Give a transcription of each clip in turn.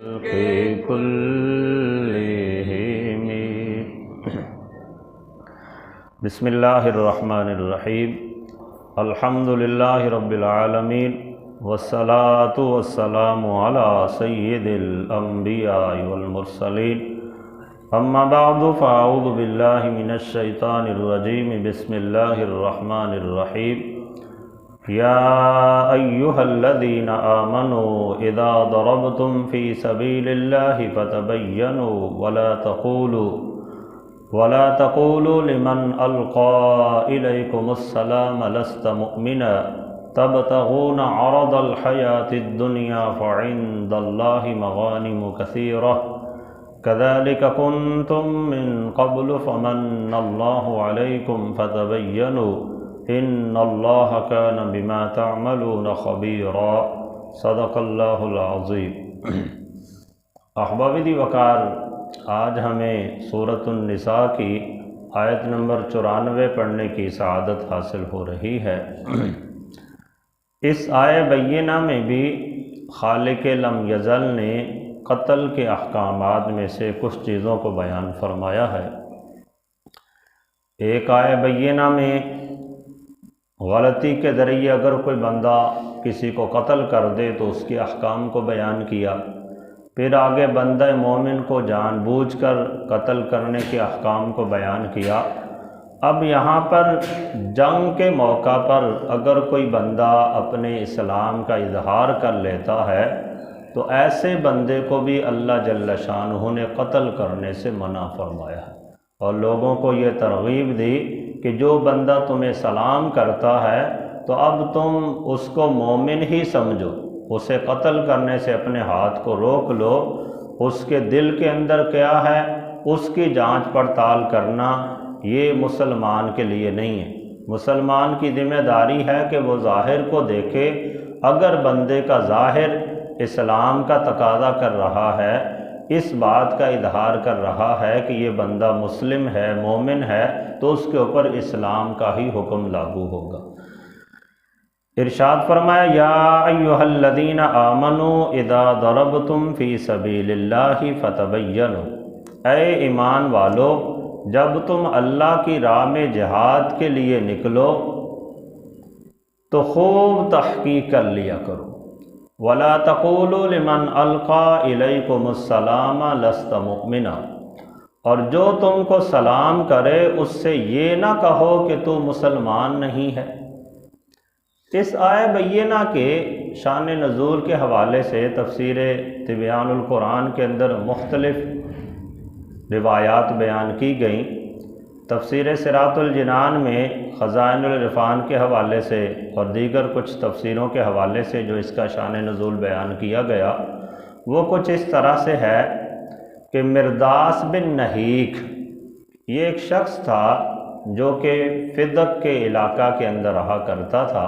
كلهم بسم الله الرحمن الرحيم الحمد لله رب العالمين والصلاة والسلام على سيد الأنبياء والمرسلين أما بعد فأعوذ بالله من الشيطان الرجيم بسم الله الرحمن الرحيم يا أيها الذين آمنوا إذا ضربتم في سبيل الله فتبينوا ولا تقولوا لمن ألقى إليكم السلام لست مؤمنا تبتغون عرض الحياة الدنيا فعند الله مغانم كثيرة كذلك كنتم من قبل فمن الله عليكم فتبينوا ان اللہ کان بما تعملون خبیرا صدق اللہ العظیم۔ احباب دی وقار، آج ہمیں سورۃ النساء کی آیت نمبر 94 پڑھنے کی سعادت حاصل ہو رہی ہے۔ اس آیہ بینہ میں بھی خالق لم یزل نے قتل کے احکامات میں سے کچھ چیزوں کو بیان فرمایا ہے۔ ایک آیہ بینہ میں غلطی کے ذریعے اگر کوئی بندہ کسی کو قتل کر دے تو اس کے احکام کو بیان کیا، پھر آگے بندہ مومن کو جان بوجھ کر قتل کرنے کے احکام کو بیان کیا۔ اب یہاں پر جنگ کے موقع پر اگر کوئی بندہ اپنے اسلام کا اظہار کر لیتا ہے تو ایسے بندے کو بھی اللہ جل شانہ نے قتل کرنے سے منع فرمایا ہے، اور لوگوں کو یہ ترغیب دی کہ جو بندہ تمہیں سلام کرتا ہے تو اب تم اس کو مومن ہی سمجھو، اسے قتل کرنے سے اپنے ہاتھ کو روک لو، اس کے دل کے اندر کیا ہے اس کی جانچ پڑتال کرنا یہ مسلمان کے لیے نہیں ہے۔ مسلمان کی ذمہ داری ہے کہ وہ ظاہر کو دیکھے، اگر بندے کا ظاہر اسلام کا تقاضا کر رہا ہے، اس بات کا اظہار کر رہا ہے کہ یہ بندہ مسلم ہے، مومن ہے، تو اس کے اوپر اسلام کا ہی حکم لاگو ہوگا۔ ارشاد فرمایا یا ایھا الذین آمنوا اذا ضربتم فی سبیل اللہ فتبینوا، اے ایمان والو جب تم اللہ کی راہ میں جہاد کے لیے نکلو تو خوب تحقیق کر لیا کرو۔ وَلَا تَقُولُوا لِمَنْ أَلْقَى إِلَيْكُمُ السَّلَامَ لَسْتَ مُؤْمِنًا، اور جو تم کو سلام کرے اس سے یہ نہ کہو کہ تو مسلمان نہیں ہے۔ اس آیہ بینہ کے شان نزول کے حوالے سے تفسیر تبیان القرآن کے اندر مختلف روایات بیان کی گئیں۔ تفسیر صراط الجنان میں خزائن العرفان کے حوالے سے اور دیگر کچھ تفسیروں کے حوالے سے جو اس کا شان نزول بیان کیا گیا وہ کچھ اس طرح سے ہے کہ مرداس بن نحیک یہ ایک شخص تھا جو کہ فدق کے علاقہ کے اندر رہا کرتا تھا،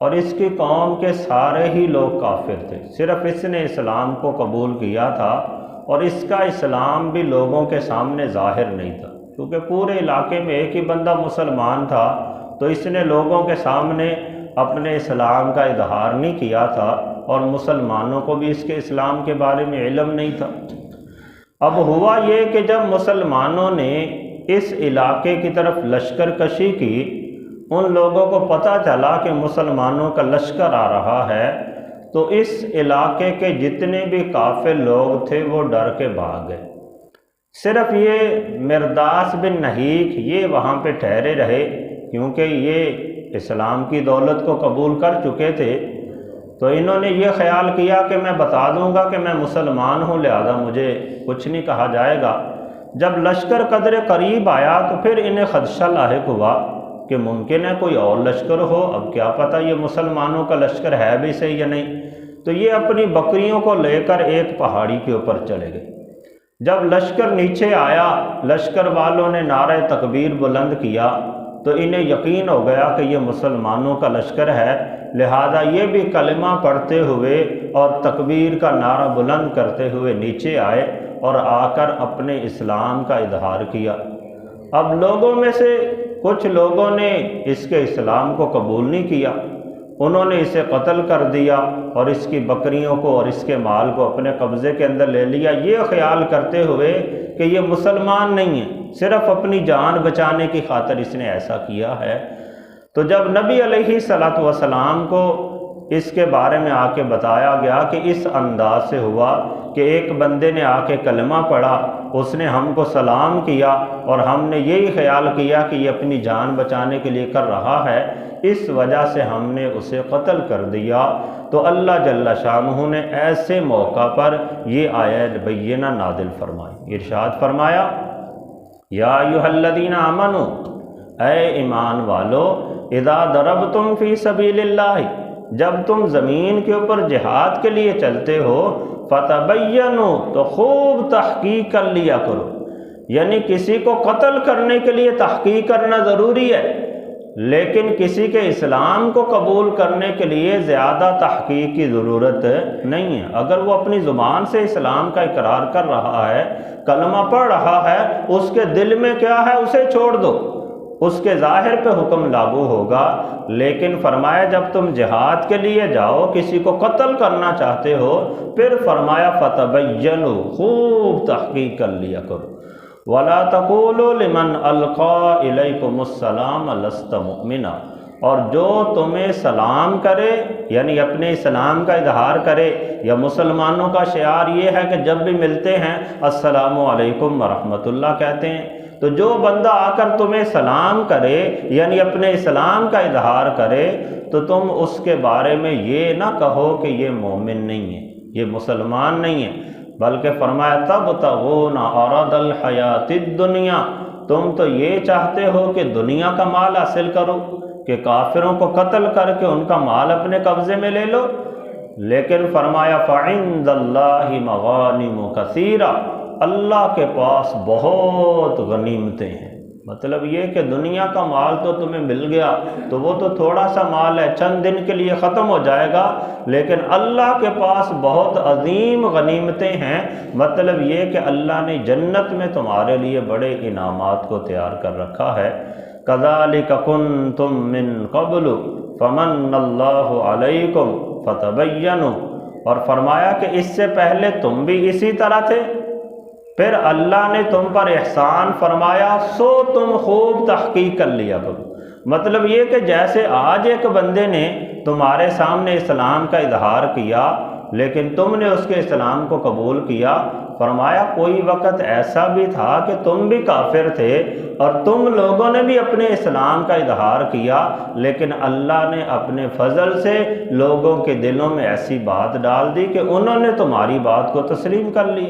اور اس کی قوم کے سارے ہی لوگ کافر تھے، صرف اس نے اسلام کو قبول کیا تھا، اور اس کا اسلام بھی لوگوں کے سامنے ظاہر نہیں تھا، کیونکہ پورے علاقے میں ایک ہی بندہ مسلمان تھا، تو اس نے لوگوں کے سامنے اپنے اسلام کا اظہار نہیں کیا تھا، اور مسلمانوں کو بھی اس کے اسلام کے بارے میں علم نہیں تھا۔ اب ہوا یہ کہ جب مسلمانوں نے اس علاقے کی طرف لشکر کشی کی، ان لوگوں کو پتہ چلا کہ مسلمانوں کا لشکر آ رہا ہے، تو اس علاقے کے جتنے بھی کافر لوگ تھے وہ ڈر کے بھاگ گئے۔ صرف یہ مرداس بن نحیک یہ وہاں پہ ٹھہرے رہے، کیونکہ یہ اسلام کی دولت کو قبول کر چکے تھے، تو انہوں نے یہ خیال کیا کہ میں بتا دوں گا کہ میں مسلمان ہوں، لہذا مجھے کچھ نہیں کہا جائے گا۔ جب لشکر قدر قریب آیا تو پھر انہیں خدشہ لاحق ہوا کہ ممکن ہے کوئی اور لشکر ہو، اب کیا پتہ یہ مسلمانوں کا لشکر ہے بھی صحیح یا نہیں، تو یہ اپنی بکریوں کو لے کر ایک پہاڑی کے اوپر چلے گئے۔ جب لشکر نیچے آیا، لشکر والوں نے نعرہ تکبیر بلند کیا تو انہیں یقین ہو گیا کہ یہ مسلمانوں کا لشکر ہے، لہذا یہ بھی کلمہ پڑھتے ہوئے اور تکبیر کا نعرہ بلند کرتے ہوئے نیچے آئے اور آ کر اپنے اسلام کا اظہار کیا۔ اب لوگوں میں سے کچھ لوگوں نے اس کے اسلام کو قبول نہیں کیا، انہوں نے اسے قتل کر دیا اور اس کی بکریوں کو اور اس کے مال کو اپنے قبضے کے اندر لے لیا، یہ خیال کرتے ہوئے کہ یہ مسلمان نہیں ہے، صرف اپنی جان بچانے کی خاطر اس نے ایسا کیا ہے۔ تو جب نبی علیہ الصلوۃ والسلام کو اس کے بارے میں آ کے بتایا گیا کہ اس انداز سے ہوا کہ ایک بندے نے آ کے کلمہ پڑھا، اس نے ہم کو سلام کیا اور ہم نے یہی خیال کیا کہ یہ اپنی جان بچانے کے لیے کر رہا ہے، اس وجہ سے ہم نے اسے قتل کر دیا، تو اللہ جل شانہ نے ایسے موقع پر یہ آیت بینہ نازل فرمائی، ارشاد فرمایا یا ایھا الذین آمنوا، اے ایمان والو، اذا ضربتم فی سبیل اللہ، جب تم زمین کے اوپر جہاد کے لیے چلتے ہو، فتبینوا، تو خوب تحقیق کر لیا کرو، یعنی کسی کو قتل کرنے کے لیے تحقیق کرنا ضروری ہے، لیکن کسی کے اسلام کو قبول کرنے کے لیے زیادہ تحقیق کی ضرورت نہیں ہے۔ اگر وہ اپنی زبان سے اسلام کا اقرار کر رہا ہے، کلمہ پڑھ رہا ہے، اس کے دل میں کیا ہے اسے چھوڑ دو، اس کے ظاہر پہ حکم لاگو ہوگا، لیکن فرمایا جب تم جہاد کے لیے جاؤ، کسی کو قتل کرنا چاہتے ہو، پھر فرمایا فتبینوا، خوب تحقیق کر لیا کرو، وَلَا تَقُولُوا لِمَنْ أَلْقَى إِلَيْكُمُ السَّلَامَ لَسْتَ مُؤْمِنًا، اور جو تمہیں سلام کرے یعنی اپنے اسلام کا اظہار کرے، یا مسلمانوں کا شعار یہ ہے کہ جب بھی ملتے ہیں السلام علیکم ورحمۃ اللہ کہتے ہیں، تو جو بندہ آ کر تمہیں سلام کرے یعنی اپنے اسلام کا اظہار کرے، تو تم اس کے بارے میں یہ نہ کہو کہ یہ مومن نہیں ہے، یہ مسلمان نہیں ہے، بلکہ فرمایا تبتغون عرض الحیات الدنیا، تم تو یہ چاہتے ہو کہ دنیا کا مال حاصل کرو، کہ کافروں کو قتل کر کے ان کا مال اپنے قبضے میں لے لو، لیکن فرمایا فعند اللہ مغانم کثیرہ، اللہ کے پاس بہت غنیمتیں ہیں، مطلب یہ کہ دنیا کا مال تو تمہیں مل گیا تو وہ تو تھوڑا سا مال ہے، چند دن کے لیے ختم ہو جائے گا، لیکن اللہ کے پاس بہت عظیم غنیمتیں ہیں، مطلب یہ کہ اللہ نے جنت میں تمہارے لیے بڑے انعامات کو تیار کر رکھا ہے۔ کذالک کنتم من قبل فمن اللہ علیکم فتبینوا، اور فرمایا کہ اس سے پہلے تم بھی اسی طرح تھے، پھر اللہ نے تم پر احسان فرمایا سو تم خوب تحقیق کر لیا کرو، مطلب یہ کہ جیسے آج ایک بندے نے تمہارے سامنے اسلام کا اظہار کیا لیکن تم نے اس کے اسلام کو قبول کیا، فرمایا کوئی وقت ایسا بھی تھا کہ تم بھی کافر تھے اور تم لوگوں نے بھی اپنے اسلام کا اظہار کیا، لیکن اللہ نے اپنے فضل سے لوگوں کے دلوں میں ایسی بات ڈال دی کہ انہوں نے تمہاری بات کو تسلیم کر لی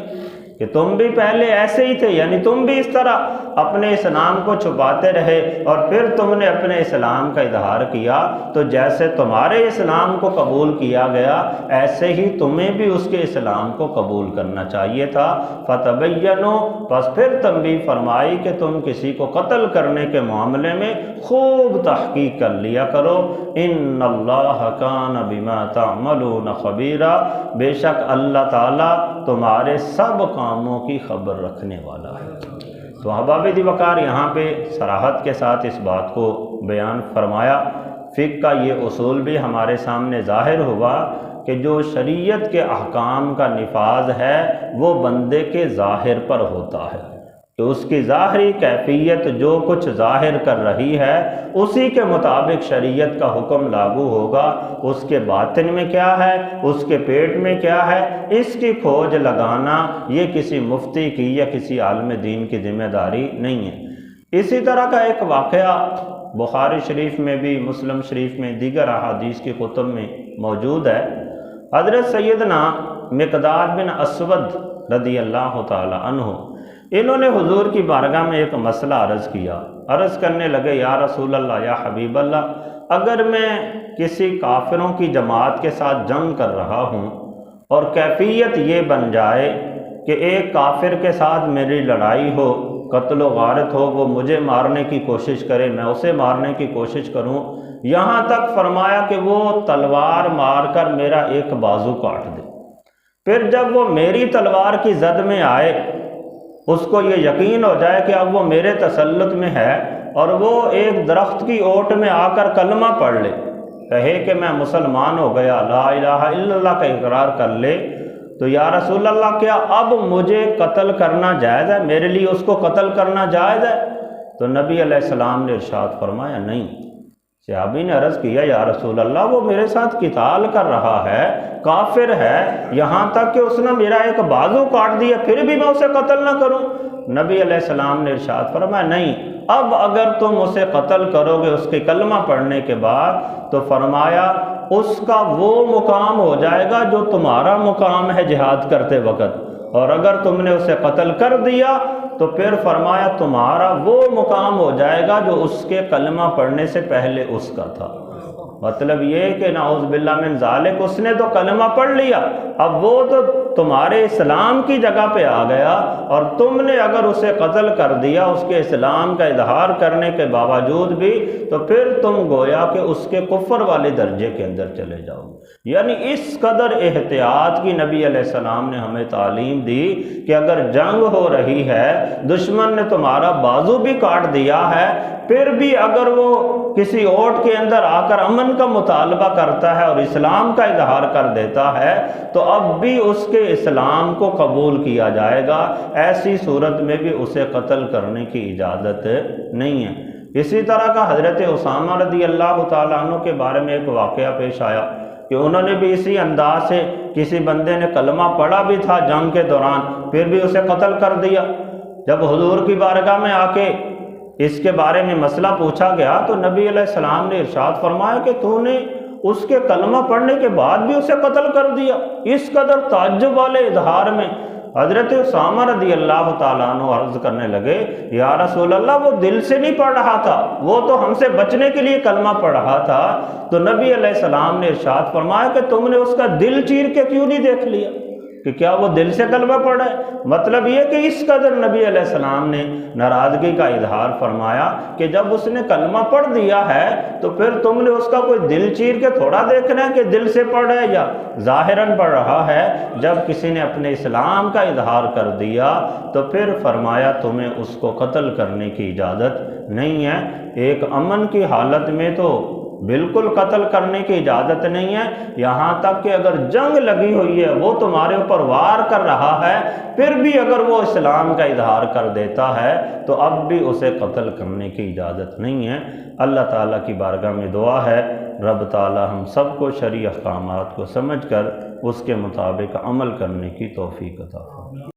کہ تم بھی پہلے ایسے ہی تھے، یعنی تم بھی اس طرح اپنے اسلام کو چھپاتے رہے اور پھر تم نے اپنے اسلام کا اظہار کیا، تو جیسے تمہارے اسلام کو قبول کیا گیا ایسے ہی تمہیں بھی اس کے اسلام کو قبول کرنا چاہیے تھا۔ فتبینوا، پس پھر تنبیہ فرمائی کہ تم کسی کو قتل کرنے کے معاملے میں خوب تحقیق کر لیا کرو، ان اللہ کان بما تعملون خبیرا، بے شک اللہ تعالیٰ تمہارے سب کاموں کی خبر رکھنے والا ہے۔ تو احباب دی وقار یہاں پہ صراحت کے ساتھ اس بات کو بیان فرمایا، فقہ کا یہ اصول بھی ہمارے سامنے ظاہر ہوا کہ جو شریعت کے احکام کا نفاذ ہے وہ بندے کے ظاہر پر ہوتا ہے، کہ اس کی ظاہری کیفیت جو کچھ ظاہر کر رہی ہے اسی کے مطابق شریعت کا حکم لاگو ہوگا، اس کے باطن میں کیا ہے، اس کے پیٹ میں کیا ہے، اس کی کھوج لگانا یہ کسی مفتی کی یا کسی عالم دین کی ذمہ داری نہیں ہے۔ اسی طرح کا ایک واقعہ بخاری شریف میں بھی، مسلم شریف میں، دیگر احادیث کی کتب میں موجود ہے۔ حضرت سیدنا مقداد بن اسود رضی اللہ تعالی عنہ، انہوں نے حضور کی بارگاہ میں ایک مسئلہ عرض کیا، عرض کرنے لگے یا رسول اللہ، یا حبیب اللہ، اگر میں کسی کافروں کی جماعت کے ساتھ جنگ کر رہا ہوں اور کیفیت یہ بن جائے کہ ایک کافر کے ساتھ میری لڑائی ہو، قتل و غارت ہو، وہ مجھے مارنے کی کوشش کرے، میں اسے مارنے کی کوشش کروں، یہاں تک فرمایا کہ وہ تلوار مار کر میرا ایک بازو کاٹ دے، پھر جب وہ میری تلوار کی زد میں آئے، اس کو یہ یقین ہو جائے کہ اب وہ میرے تسلط میں ہے اور وہ ایک درخت کی اوٹ میں آ کر کلمہ پڑھ لے، کہے کہ میں مسلمان ہو گیا، لا الہ الا اللہ کا اقرار کر لے، تو یا رسول اللہ کیا اب مجھے قتل کرنا جائز ہے؟ میرے لیے اس کو قتل کرنا جائز ہے؟ تو نبی علیہ السلام نے ارشاد فرمایا نہیں۔ صحابی نے عرض کیا یا رسول اللہ وہ میرے ساتھ قتال کر رہا ہے، کافر ہے، یہاں تک کہ اس نے میرا ایک بازو کاٹ دیا، پھر بھی میں اسے قتل نہ کروں؟ نبی علیہ السلام نے ارشاد فرمایا نہیں، اب اگر تم اسے قتل کرو گے اس کے کلمہ پڑھنے کے بعد تو فرمایا اس کا وہ مقام ہو جائے گا جو تمہارا مقام ہے جہاد کرتے وقت، اور اگر تم نے اسے قتل کر دیا تو پھر فرمایا تمہارا وہ مقام ہو جائے گا جو اس کے کلمہ پڑھنے سے پہلے اس کا تھا۔ مطلب یہ کہ نعوذ باللہ من ذالک، اس نے تو کلمہ پڑھ لیا، اب وہ تو تمہارے اسلام کی جگہ پہ آ گیا، اور تم نے اگر اسے قتل کر دیا اس کے اسلام کا اظہار کرنے کے باوجود بھی، تو پھر تم گویا کہ اس کے کفر والے درجے کے اندر چلے جاؤ۔ یعنی اس قدر احتیاط کی نبی علیہ السلام نے ہمیں تعلیم دی کہ اگر جنگ ہو رہی ہے، دشمن نے تمہارا بازو بھی کاٹ دیا ہے، پھر بھی اگر وہ کسی اوٹ کے اندر آ کر امن کا مطالبہ کرتا ہے اور اسلام کا اظہار کر دیتا ہے تو اب بھی اس کے اسلام کو قبول کیا جائے گا، ایسی صورت میں بھی اسے قتل کرنے کی اجازت نہیں ہے۔ اسی طرح کا حضرت اسامہ رضی اللہ تعالیٰ عنہ کے بارے میں ایک واقعہ پیش آیا کہ انہوں نے بھی اسی انداز سے، کسی بندے نے کلمہ پڑھا بھی تھا جنگ کے دوران، پھر بھی اسے قتل کر دیا۔ جب حضور کی بارگاہ میں آ کے اس کے بارے میں مسئلہ پوچھا گیا تو نبی علیہ السلام نے ارشاد فرمایا کہ تو نے اس کے کلمہ پڑھنے کے بعد بھی اسے قتل کر دیا۔ اس قدر تعجب والے اظہار میں حضرت اسامہ رضی اللہ تعالیٰ عنہ عرض کرنے لگے یا رسول اللہ وہ دل سے نہیں پڑھ رہا تھا، وہ تو ہم سے بچنے کے لیے کلمہ پڑھ رہا تھا۔ تو نبی علیہ السلام نے ارشاد فرمایا کہ تم نے اس کا دل چیر کے کیوں نہیں دیکھ لیا کہ کیا وہ دل سے کلمہ پڑھا ہے؟ مطلب یہ کہ اس قدر نبی علیہ السلام نے ناراضگی کا اظہار فرمایا کہ جب اس نے کلمہ پڑھ دیا ہے تو پھر تم نے اس کا کوئی دل چیر کے تھوڑا دیکھنا ہے کہ دل سے پڑھ رہا ہے یا ظاہراً پڑھ رہا ہے۔ جب کسی نے اپنے اسلام کا اظہار کر دیا تو پھر فرمایا تمہیں اس کو قتل کرنے کی اجازت نہیں ہے۔ ایک امن کی حالت میں تو بالکل قتل کرنے کی اجازت نہیں ہے، یہاں تک کہ اگر جنگ لگی ہوئی ہے، وہ تمہارے اوپر وار کر رہا ہے، پھر بھی اگر وہ اسلام کا اظہار کر دیتا ہے تو اب بھی اسے قتل کرنے کی اجازت نہیں ہے۔ اللہ تعالیٰ کی بارگاہ میں دعا ہے رب تعالیٰ ہم سب کو شرعی احکامات کو سمجھ کر اس کے مطابق عمل کرنے کی توفیق عطا فرمائے۔